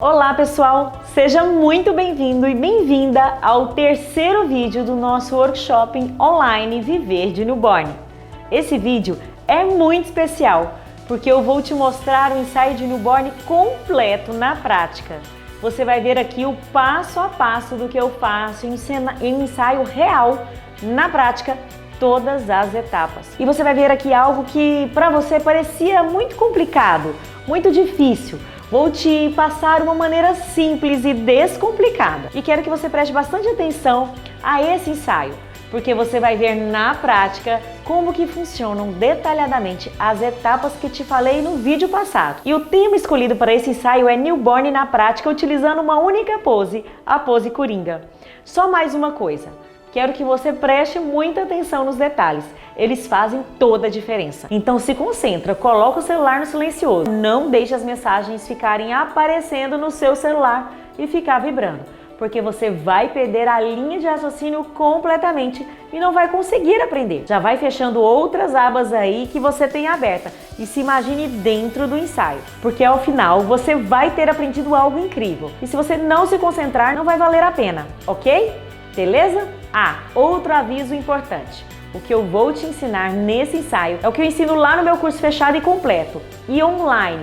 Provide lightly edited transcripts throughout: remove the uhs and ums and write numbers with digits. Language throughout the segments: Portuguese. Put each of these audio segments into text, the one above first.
Olá pessoal, seja muito bem-vindo e bem-vinda ao terceiro vídeo do nosso workshop online Viver de Newborn. Esse vídeo é muito especial porque eu vou te mostrar o ensaio de newborn completo na prática. Você vai ver aqui o passo a passo do que eu faço em ensaio real, na prática, todas as etapas. E você vai ver aqui algo que para você parecia muito complicado, muito difícil. Vou te passar uma maneira simples e descomplicada. E quero que você preste bastante atenção a esse ensaio, porque você vai ver na prática como que funcionam detalhadamente as etapas que te falei no vídeo passado. E o tema escolhido para esse ensaio é Newborn na prática, utilizando uma única pose, a pose coringa. Só mais uma coisa. Quero que você preste muita atenção nos detalhes. Eles fazem toda a diferença. Então se concentra, coloca o celular no silencioso. Não deixe as mensagens ficarem aparecendo no seu celular e ficar vibrando, porque você vai perder a linha de raciocínio completamente e não vai conseguir aprender. Já vai fechando outras abas aí que você tem aberta e se imagine dentro do ensaio, porque ao final você vai ter aprendido algo incrível. E se você não se concentrar, não vai valer a pena, ok? Beleza? Outro aviso importante. O que eu vou te ensinar nesse ensaio é o que eu ensino lá no meu curso fechado e completo e online,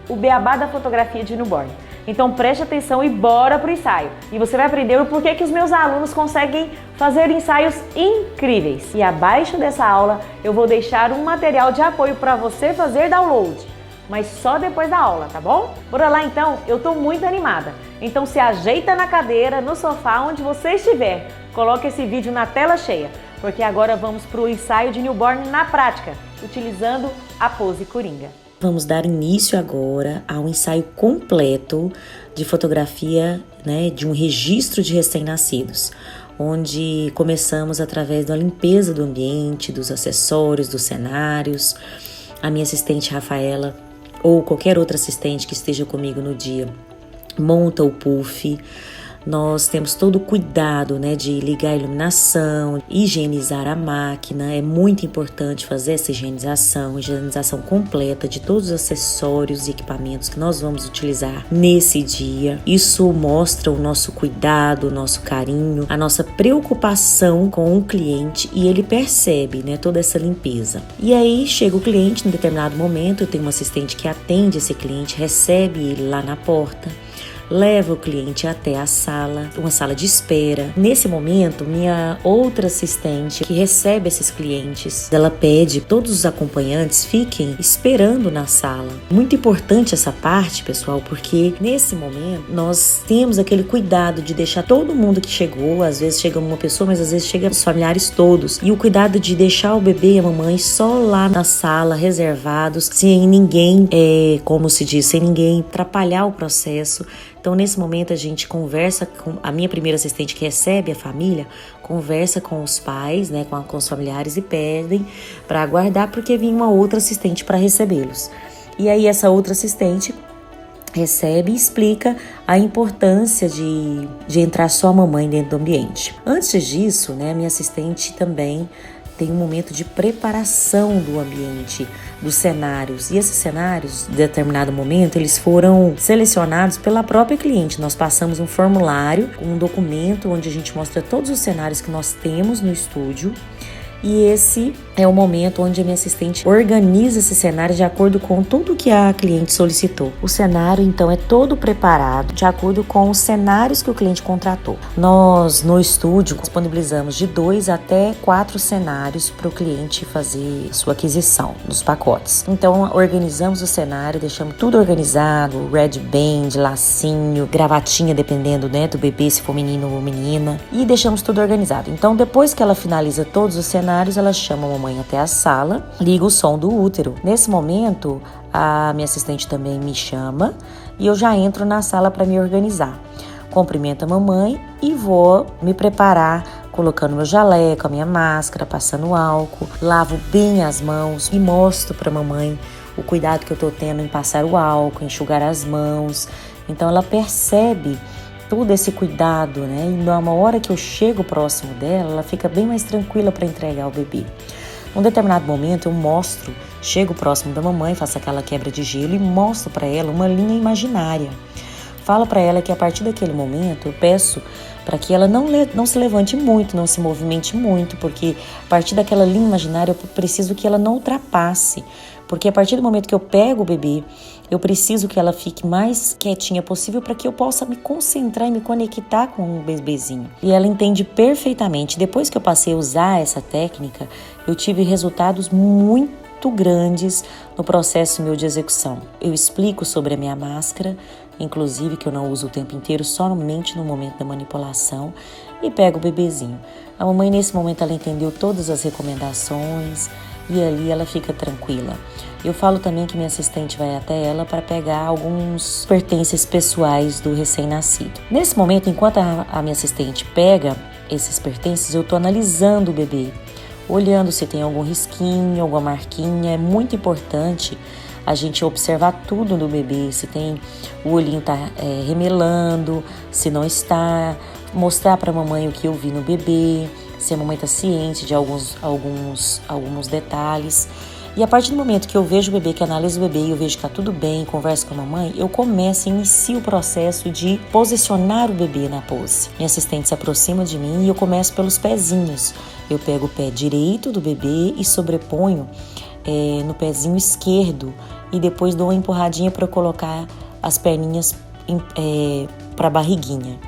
o Beabá da Fotografia de Newborn. Então preste atenção e bora pro ensaio. E você vai aprender o porquê que os meus alunos conseguem fazer ensaios incríveis. E abaixo dessa aula eu vou deixar um material de apoio para você fazer download, mas só depois da aula, tá bom? Bora lá então, eu tô muito animada. Então se ajeita na cadeira, no sofá, onde você estiver. Coloque esse vídeo na tela cheia, porque agora vamos para o ensaio de newborn na prática, utilizando a pose coringa. Vamos dar início agora ao ensaio completo de fotografia, de um registro de recém-nascidos, onde começamos através da limpeza do ambiente, dos acessórios, dos cenários. A minha assistente Rafaela, ou qualquer outra assistente que esteja comigo no dia, monta o puff. Nós temos todo o cuidado, de ligar a iluminação, higienizar a máquina. É muito importante fazer essa higienização completa de todos os acessórios e equipamentos que nós vamos utilizar nesse dia. Isso mostra o nosso cuidado, o nosso carinho, a nossa preocupação com o cliente e ele percebe, toda essa limpeza. E aí chega o cliente em determinado momento, eu tenho uma assistente que atende esse cliente, recebe ele lá na porta, leva o cliente até a sala, uma sala de espera. Nesse momento, minha outra assistente que recebe esses clientes, ela pede que todos os acompanhantes fiquem esperando na sala. Muito importante essa parte, pessoal, porque nesse momento nós temos aquele cuidado de deixar todo mundo que chegou, às vezes chega uma pessoa, mas às vezes chega os familiares todos, e o cuidado de deixar o bebê e a mamãe só lá na sala, reservados, sem ninguém, como se diz, sem ninguém atrapalhar o processo. Então, nesse momento, a gente conversa com a minha primeira assistente que recebe a família, conversa com os pais, com os familiares e pedem para aguardar porque vinha uma outra assistente para recebê-los. E aí, essa outra assistente recebe e explica a importância de entrar só a mamãe dentro do ambiente. Antes disso, a minha assistente também tem um momento de preparação do ambiente, dos cenários. E esses cenários, em determinado momento, eles foram selecionados pela própria cliente. Nós passamos um formulário, um documento onde a gente mostra todos os cenários que nós temos no estúdio. E esse é o momento onde a minha assistente organiza esse cenário de acordo com tudo que a cliente solicitou. O cenário, então, é todo preparado de acordo com os cenários que o cliente contratou. Nós, no estúdio, disponibilizamos de 2 até 4 cenários para o cliente fazer sua aquisição nos pacotes. Então, organizamos o cenário, deixamos tudo organizado, red band, lacinho, gravatinha, dependendo, do bebê, se for menino ou menina, e deixamos tudo organizado. Então, depois que ela finaliza todos os cenários, ela chama a mamãe até a sala, liga o som do útero. Nesse momento, a minha assistente também me chama e eu já entro na sala para me organizar. Cumprimento a mamãe e vou me preparar, colocando meu jaleco, a minha máscara, passando álcool, lavo bem as mãos e mostro para a mamãe o cuidado que eu estou tendo em passar o álcool, enxugar as mãos. Então ela percebe todo esse cuidado, E na hora que eu chego próximo dela, ela fica bem mais tranquila para entregar o bebê. Num determinado momento eu chego próximo da mamãe, faço aquela quebra de gelo e mostro para ela uma linha imaginária. Falo para ela que a partir daquele momento eu peço para que ela não se levante muito, não se movimente muito, porque a partir daquela linha imaginária eu preciso que ela não ultrapasse, porque a partir do momento que eu pego o bebê, eu preciso que ela fique mais quietinha possível para que eu possa me concentrar e me conectar com o bebezinho. E ela entende perfeitamente. Depois que eu passei a usar essa técnica, eu tive resultados muito grandes no processo meu de execução. Eu explico sobre a minha máscara, inclusive que eu não uso o tempo inteiro, somente no momento da manipulação, e pego o bebezinho. A mamãe nesse momento ela entendeu todas as recomendações e ali ela fica tranquila. Eu falo também que minha assistente vai até ela para pegar alguns pertences pessoais do recém-nascido. Nesse momento, enquanto a minha assistente pega esses pertences, eu estou analisando o bebê, olhando se tem algum risquinho, alguma marquinha. É muito importante a gente observar tudo no bebê, se tem o olhinho tá remelando, se não está, mostrar para a mamãe o que eu vi no bebê, se a mamãe está ciente de alguns detalhes. E a partir do momento que eu vejo o bebê, que analiso o bebê e eu vejo que está tudo bem, converso com a mamãe, eu começo e inicio o processo de posicionar o bebê na pose. Minha assistente se aproxima de mim e eu começo pelos pezinhos. Eu pego o pé direito do bebê e sobreponho no pezinho esquerdo e depois dou uma empurradinha para colocar as perninhas para a barriguinha.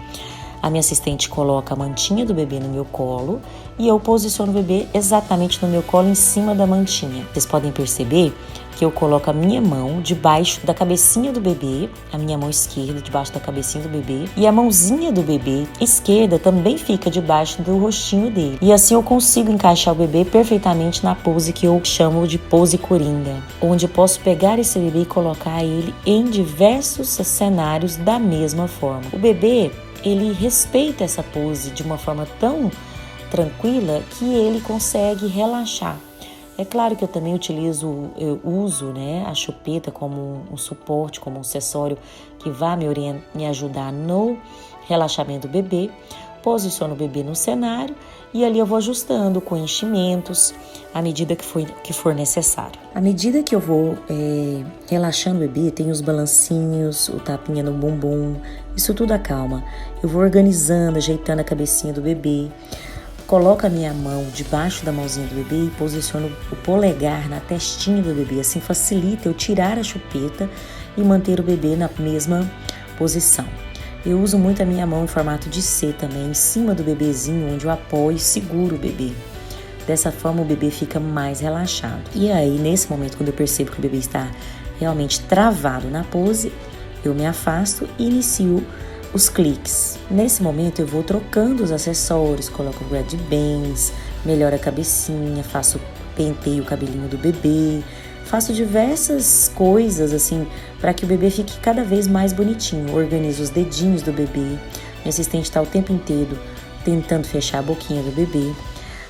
A minha assistente coloca a mantinha do bebê no meu colo e eu posiciono o bebê exatamente no meu colo, em cima da mantinha. Vocês podem perceber que eu coloco a minha mão debaixo da cabecinha do bebê, a minha mão esquerda debaixo da cabecinha do bebê, e a mãozinha do bebê esquerda também fica debaixo do rostinho dele. E assim eu consigo encaixar o bebê perfeitamente na pose que eu chamo de pose coringa, onde eu posso pegar esse bebê e colocar ele em diversos cenários da mesma forma. O bebê, ele respeita essa pose de uma forma tão tranquila que ele consegue relaxar. É claro que eu também uso a chupeta como um suporte, como um acessório que vai me ajudar no relaxamento do bebê. Posiciono o bebê no cenário e ali eu vou ajustando com enchimentos à medida que for necessário. À medida que eu vou relaxando o bebê, tem os balancinhos, o tapinha no bumbum, isso tudo acalma. Eu vou organizando, ajeitando a cabecinha do bebê. Coloco a minha mão debaixo da mãozinha do bebê e posiciono o polegar na testinha do bebê. Assim facilita eu tirar a chupeta e manter o bebê na mesma posição. Eu uso muito a minha mão em formato de C também, em cima do bebezinho, onde eu apoio e seguro o bebê. Dessa forma o bebê fica mais relaxado. E aí, nesse momento, quando eu percebo que o bebê está realmente travado na pose, eu me afasto e inicio os cliques. Nesse momento eu vou trocando os acessórios, coloco o grad bands, melhoro a cabecinha, penteio o cabelinho do bebê, faço diversas coisas assim para que o bebê fique cada vez mais bonitinho. Organizo os dedinhos do bebê, minha assistente está o tempo inteiro tentando fechar a boquinha do bebê.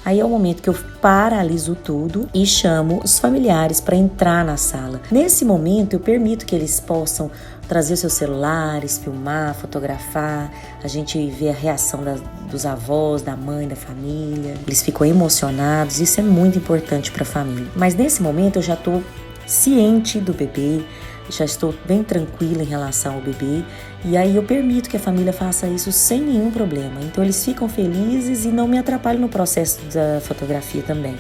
Aí é o momento que eu paraliso tudo e chamo os familiares para entrar na sala. Nesse momento eu permito que eles possam trazer os seus celulares, filmar, fotografar. A gente vê a reação dos avós, da mãe, da família. Eles ficam emocionados, isso é muito importante para a família. Mas nesse momento eu já estou ciente do bebê, já estou bem tranquila em relação ao bebê. E aí eu permito que a família faça isso sem nenhum problema. Então eles ficam felizes e não me atrapalham no processo da fotografia também.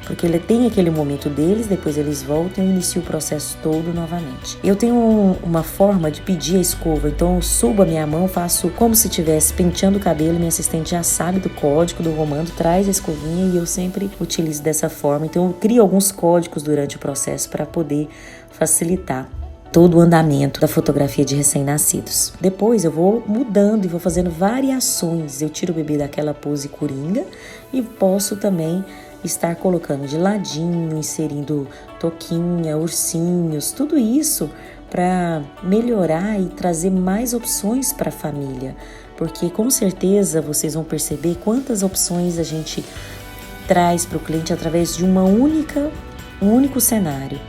Porque ele tem aquele momento deles, depois eles voltam e inicio o processo todo novamente. Eu tenho uma forma de pedir a escova, então eu subo a minha mão, faço como se estivesse penteando o cabelo, minha assistente já sabe do código, do comando, traz a escovinha e eu sempre utilizo dessa forma. Então eu crio alguns códigos durante o processo para poder facilitar todo o andamento da fotografia de recém-nascidos. Depois eu vou mudando e vou fazendo variações. Eu tiro o bebê daquela pose coringa e posso também estar colocando de ladinho, inserindo toquinha, ursinhos, tudo isso para melhorar e trazer mais opções para a família. Porque com certeza vocês vão perceber quantas opções a gente traz para o cliente através de um único cenário.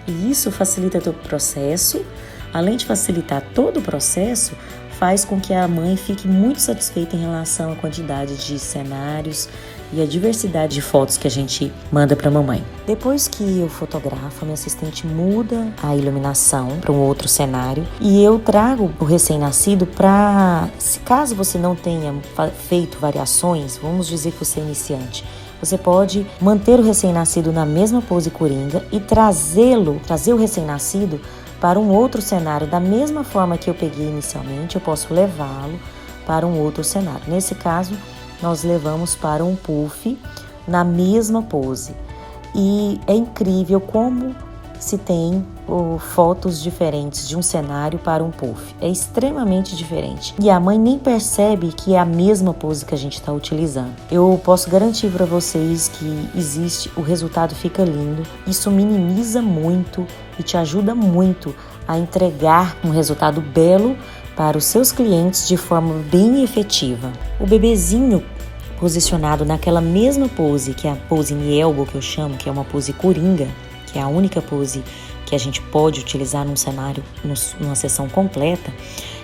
E isso facilita todo o processo. Além de facilitar todo o processo, faz com que a mãe fique muito satisfeita em relação à quantidade de cenários e a diversidade de fotos que a gente manda para a mamãe. Depois que eu fotografo, a minha assistente muda a iluminação para um outro cenário e eu trago o recém-nascido para, caso você não tenha feito variações, vamos dizer que você é iniciante, você pode manter o recém-nascido na mesma pose coringa e trazer o recém-nascido para um outro cenário. Da mesma forma que eu peguei inicialmente, eu posso levá-lo para um outro cenário. Nesse caso, nós levamos para um puff na mesma pose. E é incrível como se tem fotos diferentes de um cenário para um puff. É extremamente diferente. E a mãe nem percebe que é a mesma pose que a gente está utilizando. Eu posso garantir para vocês que o resultado fica lindo. Isso minimiza muito e te ajuda muito a entregar um resultado belo para os seus clientes de forma bem efetiva. O bebezinho posicionado naquela mesma pose, que é a pose in elbow, que eu chamo, que é uma pose coringa, que é a única pose que a gente pode utilizar num cenário, numa sessão completa,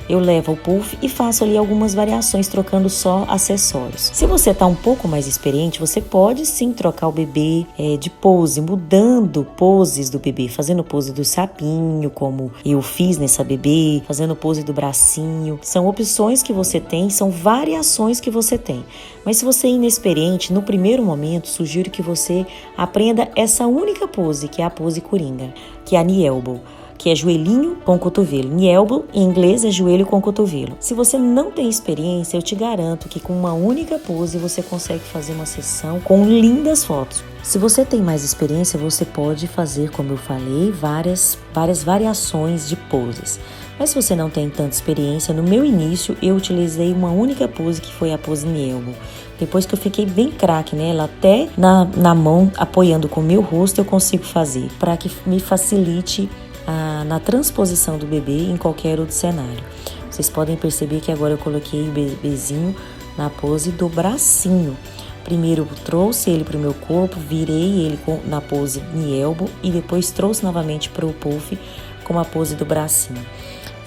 eu levo o puff e faço ali algumas variações, trocando só acessórios. Se você está um pouco mais experiente, você pode sim trocar o bebê de pose, mudando poses do bebê, fazendo pose do sapinho, como eu fiz nessa bebê, fazendo pose do bracinho. São opções que você tem, são variações que você tem. Mas se você é inexperiente, no primeiro momento, sugiro que você aprenda essa única pose, que é a pose coringa, que é a knee elbow, que é joelhinho com cotovelo. Knee elbow, em inglês, é joelho com cotovelo. Se você não tem experiência, eu te garanto que com uma única pose você consegue fazer uma sessão com lindas fotos. Se você tem mais experiência, você pode fazer, como eu falei, várias variações de poses. Mas se você não tem tanta experiência, no meu início eu utilizei uma única pose, que foi a pose knee elbow. Depois que eu fiquei bem craque nela, até na mão, apoiando com o meu rosto, eu consigo fazer, para que me facilite na transposição do bebê em qualquer outro cenário. Vocês podem perceber que agora eu coloquei o bebezinho na pose do bracinho. Primeiro eu trouxe ele para o meu corpo, virei ele na pose knee elbow e depois trouxe novamente para o puff com a pose do bracinho.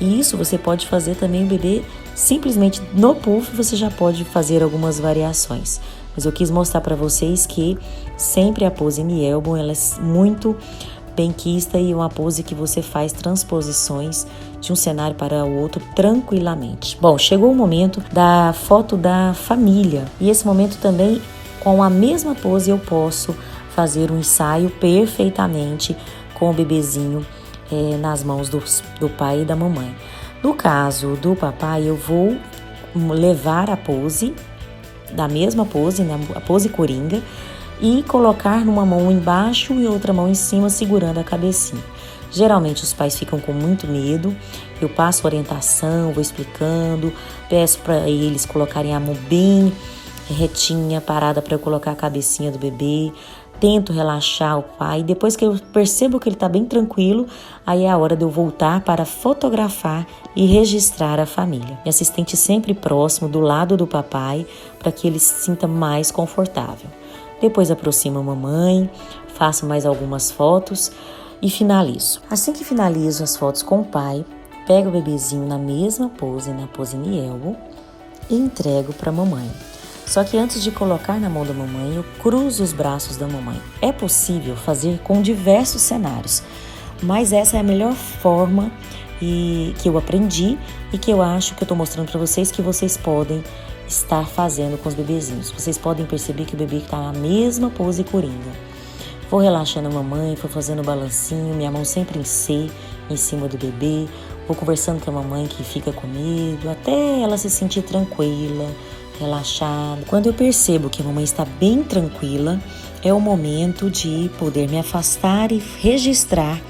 E isso você pode fazer também o bebê simplesmente no puff, você já pode fazer algumas variações. Mas eu quis mostrar para vocês que sempre a pose knee elbow ela é muito benquista e uma pose que você faz transposições de um cenário para o outro tranquilamente. Bom, chegou o momento da foto da família e esse momento também, com a mesma pose, eu posso fazer um ensaio perfeitamente com o bebezinho nas mãos do pai e da mamãe. No caso do papai, eu vou levar a pose, da mesma pose, a pose coringa, e colocar numa mão embaixo e outra mão em cima, segurando a cabecinha. Geralmente os pais ficam com muito medo, eu passo orientação, vou explicando, peço para eles colocarem a mão bem retinha, parada para eu colocar a cabecinha do bebê, tento relaxar o pai. Depois que eu percebo que ele está bem tranquilo, aí é a hora de eu voltar para fotografar e registrar a família. Minha assistente sempre próximo, do lado do papai, para que ele se sinta mais confortável. Depois aproximo a mamãe, faço mais algumas fotos e finalizo. Assim que finalizo as fotos com o pai, pego o bebezinho na mesma pose, na pose knee elbow, e entrego para a mamãe. Só que antes de colocar na mão da mamãe, eu cruzo os braços da mamãe. É possível fazer com diversos cenários, mas essa é a melhor forma que eu aprendi e que eu acho que eu estou mostrando para vocês que vocês podem estar fazendo com os bebezinhos. Vocês podem perceber que o bebê está na mesma pose coringa. Vou relaxando a mamãe, vou fazendo balancinho, minha mão sempre em C, em cima do bebê. Vou conversando com a mamãe que fica com medo, até ela se sentir tranquila, relaxada. Quando eu percebo que a mamãe está bem tranquila, é o momento de poder me afastar e registrar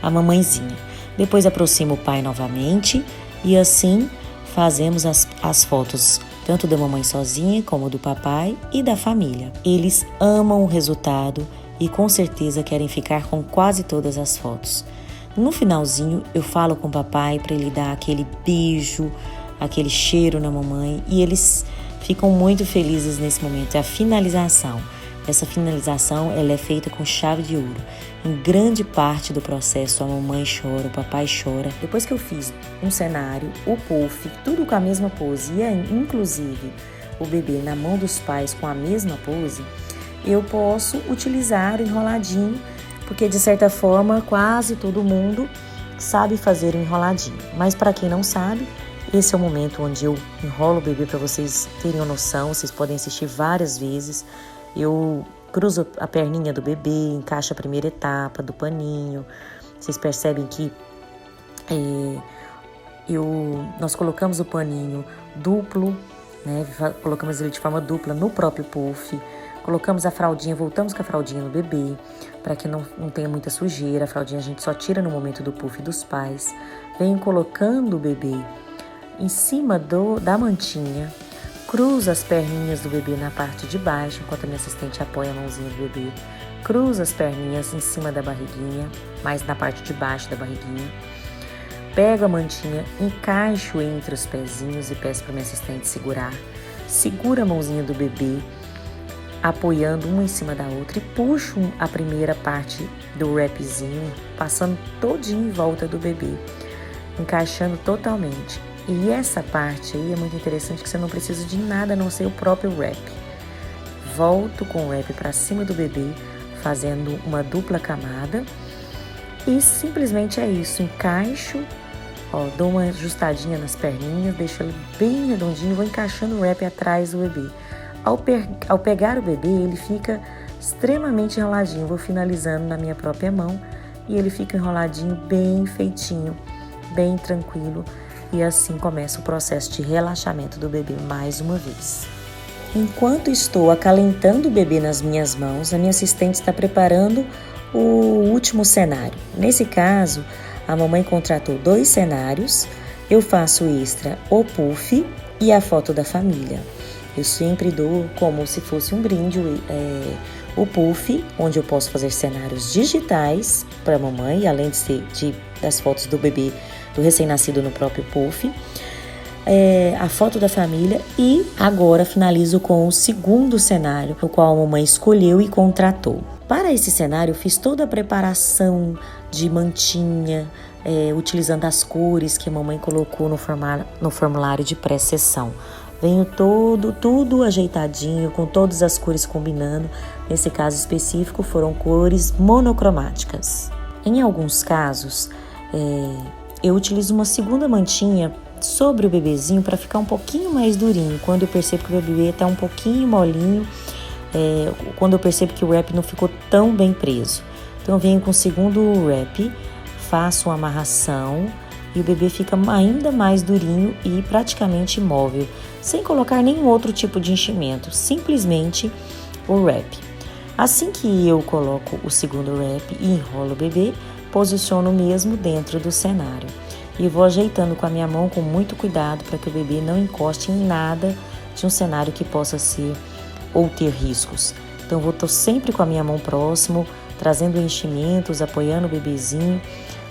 a mamãezinha. Depois aproximo o pai novamente e assim fazemos as fotos tanto da mamãe sozinha como do papai e da família. Eles amam o resultado e com certeza querem ficar com quase todas as fotos. No finalzinho eu falo com o papai para ele dar aquele beijo, aquele cheiro na mamãe e eles ficam muito felizes nesse momento. É a finalização. Essa finalização ela é feita com chave de ouro. Em grande parte do processo a mamãe chora, o papai chora. Depois que eu fiz um cenário, o puff, tudo com a mesma pose e inclusive o bebê na mão dos pais com a mesma pose, eu posso utilizar o enroladinho, porque de certa forma quase todo mundo sabe fazer o enroladinho. Mas para quem não sabe, esse é o momento onde eu enrolo o bebê para vocês terem uma noção. Vocês podem assistir várias vezes. Eu cruzo a perninha do bebê, encaixo a primeira etapa do paninho. Vocês percebem que nós colocamos o paninho duplo, né? Colocamos ele de forma dupla no próprio puff. Colocamos a fraldinha, voltamos com a fraldinha no bebê, para que não tenha muita sujeira. A fraldinha a gente só tira no momento do puff dos pais. Venho colocando o bebê em cima da mantinha, cruzo as perninhas do bebê na parte de baixo, enquanto a minha assistente apoia a mãozinha do bebê. Cruzo as perninhas em cima da barriguinha, mais na parte de baixo da barriguinha. Pego a mantinha, encaixo entre os pezinhos e peço para minha assistente segurar. Segura a mãozinha do bebê, apoiando uma em cima da outra, e puxo a primeira parte do wrapzinho, passando todinho em volta do bebê, encaixando totalmente. E essa parte aí é muito interessante, que você não precisa de nada a não ser o próprio wrap. Volto com o wrap para cima do bebê, fazendo uma dupla camada, e simplesmente é isso, encaixo, dou uma ajustadinha nas perninhas, deixo ele bem redondinho, vou encaixando o wrap atrás do bebê. Ao pegar o bebê, ele fica extremamente enroladinho, vou finalizando na minha própria mão e ele fica enroladinho, bem feitinho, bem tranquilo, e assim começa o processo de relaxamento do bebê mais uma vez. Enquanto estou acalentando o bebê nas minhas mãos, a minha assistente está preparando o último cenário. Nesse caso, a mamãe contratou 2 cenários, eu faço extra o puff e a foto da família. Eu sempre dou como se fosse um brinde o puff, onde eu posso fazer cenários digitais para a mamãe, além das fotos do bebê, do recém-nascido no próprio puff, a foto da família, e agora finalizo com o segundo cenário, o qual a mamãe escolheu e contratou. Para esse cenário, eu fiz toda a preparação de mantinha, utilizando as cores que a mamãe colocou no formulário de pré-sessão. Venho tudo ajeitadinho, com todas as cores combinando. Nesse caso específico, foram cores monocromáticas. Em alguns casos, eu utilizo uma segunda mantinha sobre o bebezinho para ficar um pouquinho mais durinho. Quando eu percebo que o bebê está um pouquinho molinho, quando eu percebo que o wrap não ficou tão bem preso. Então eu venho com o segundo wrap, faço uma amarração e o bebê fica ainda mais durinho e praticamente imóvel, sem colocar nenhum outro tipo de enchimento, simplesmente o wrap. Assim que eu coloco o segundo wrap e enrolo o bebê, posiciono mesmo dentro do cenário. E vou ajeitando com a minha mão com muito cuidado para que o bebê não encoste em nada de um cenário que possa ser ou ter riscos. Então tô sempre com a minha mão próximo, trazendo enchimentos, apoiando o bebezinho,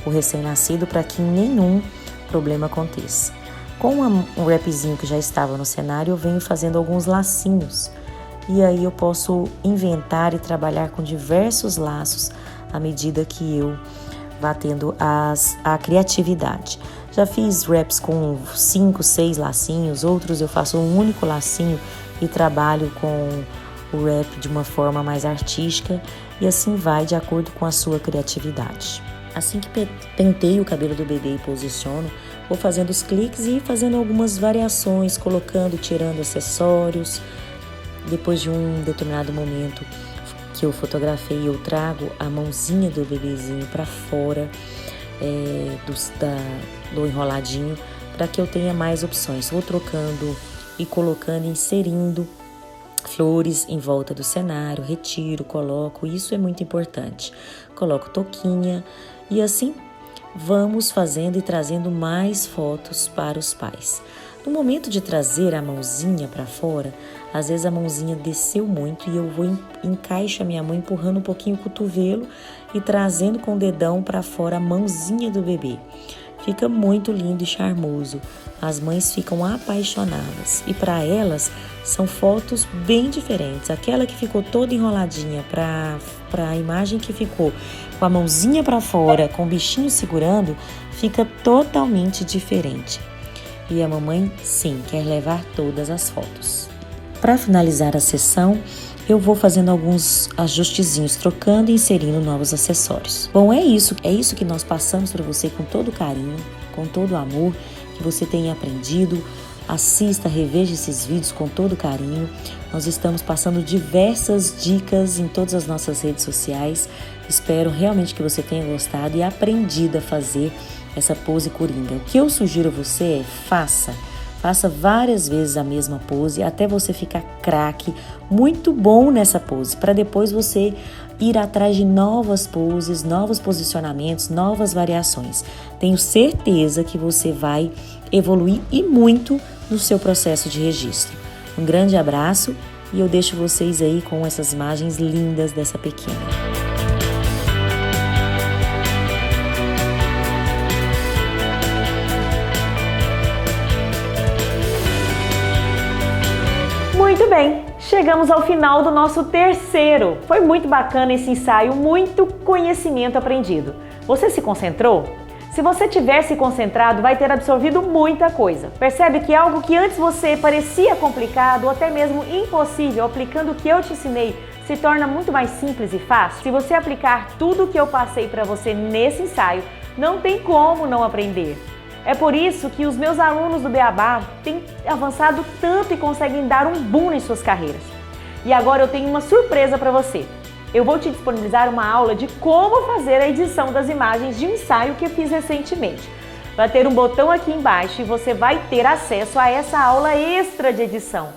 o recém-nascido, para que nenhum problema aconteça. Com um wrapzinho que já estava no cenário, eu venho fazendo alguns lacinhos. E aí eu posso inventar e trabalhar com diversos laços à medida que eu vá tendo a criatividade. Já fiz wraps com 5, 6 lacinhos, outros eu faço um único lacinho e trabalho com o wrap de uma forma mais artística, e assim vai de acordo com a sua criatividade. Assim que penteio o cabelo do bebê e posiciono, vou fazendo os cliques e fazendo algumas variações, colocando, tirando acessórios. Depois de um determinado momento que eu fotografei, eu trago a mãozinha do bebezinho para fora do enroladinho, para que eu tenha mais opções. Vou trocando e colocando, inserindo flores em volta do cenário, retiro, coloco, isso é muito importante. Coloco touquinha e assim vamos fazendo e trazendo mais fotos para os pais. No momento de trazer a mãozinha para fora, às vezes a mãozinha desceu muito e eu encaixo a minha mão empurrando um pouquinho o cotovelo e trazendo com o dedão para fora a mãozinha do bebê. Fica muito lindo e charmoso. As mães ficam apaixonadas e para elas são fotos bem diferentes. Aquela que ficou toda enroladinha para a imagem que ficou com a mãozinha para fora, com o bichinho segurando, fica totalmente diferente. E a mamãe, sim, quer levar todas as fotos. para finalizar a sessão, eu vou fazendo alguns ajustezinhos, trocando e inserindo novos acessórios. Bom, é isso que nós passamos para você com todo carinho, com todo amor, que você tenha aprendido. Assista, reveja esses vídeos com todo carinho. Nós estamos passando diversas dicas em todas as nossas redes sociais. Espero realmente que você tenha gostado e aprendido a fazer essa pose coringa. O que eu sugiro a você é faça várias vezes a mesma pose até você ficar craque, muito bom nessa pose, para depois você ir atrás de novas poses, novos posicionamentos, novas variações. Tenho certeza que você vai evoluir e muito no seu processo de registro. Um grande abraço e eu deixo vocês aí com essas imagens lindas dessa pequena. Muito bem, chegamos ao final do nosso terceiro. Foi muito bacana esse ensaio, muito conhecimento aprendido. Você se concentrou? Se você tiver se concentrado, vai ter absorvido muita coisa. Percebe que algo que antes você parecia complicado ou até mesmo impossível, aplicando o que eu te ensinei, se torna muito mais simples e fácil? Se você aplicar tudo o que eu passei para você nesse ensaio, não tem como não aprender. É por isso que os meus alunos do Beabá têm avançado tanto e conseguem dar um boom em suas carreiras. E agora eu tenho uma surpresa para você. Eu vou te disponibilizar uma aula de como fazer a edição das imagens de um ensaio que eu fiz recentemente. Vai ter um botão aqui embaixo e você vai ter acesso a essa aula extra de edição.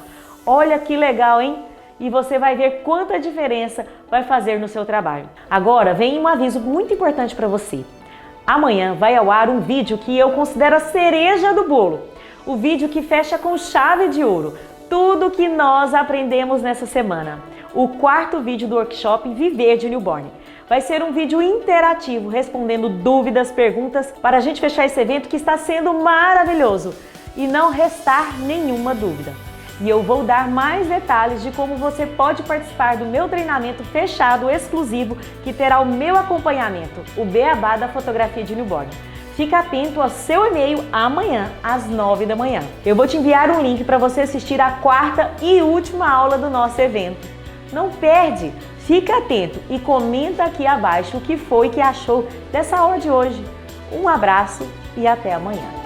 Olha que legal, hein? E você vai ver quanta diferença vai fazer no seu trabalho. Agora vem um aviso muito importante para você. Amanhã vai ao ar um vídeo que eu considero a cereja do bolo. O vídeo que fecha com chave de ouro tudo que nós aprendemos nessa semana. O quarto vídeo do workshop Viver de Newborn. Vai ser um vídeo interativo, respondendo dúvidas, perguntas, para a gente fechar esse evento que está sendo maravilhoso e não restar nenhuma dúvida. E eu vou dar mais detalhes de como você pode participar do meu treinamento fechado exclusivo que terá o meu acompanhamento, o Beabá da Fotografia de Newborn. Fica atento ao seu e-mail amanhã às 9 da manhã. Eu vou te enviar um link para você assistir a quarta e última aula do nosso evento. Não perde! Fica atento e comenta aqui abaixo o que foi que achou dessa aula de hoje. Um abraço e até amanhã.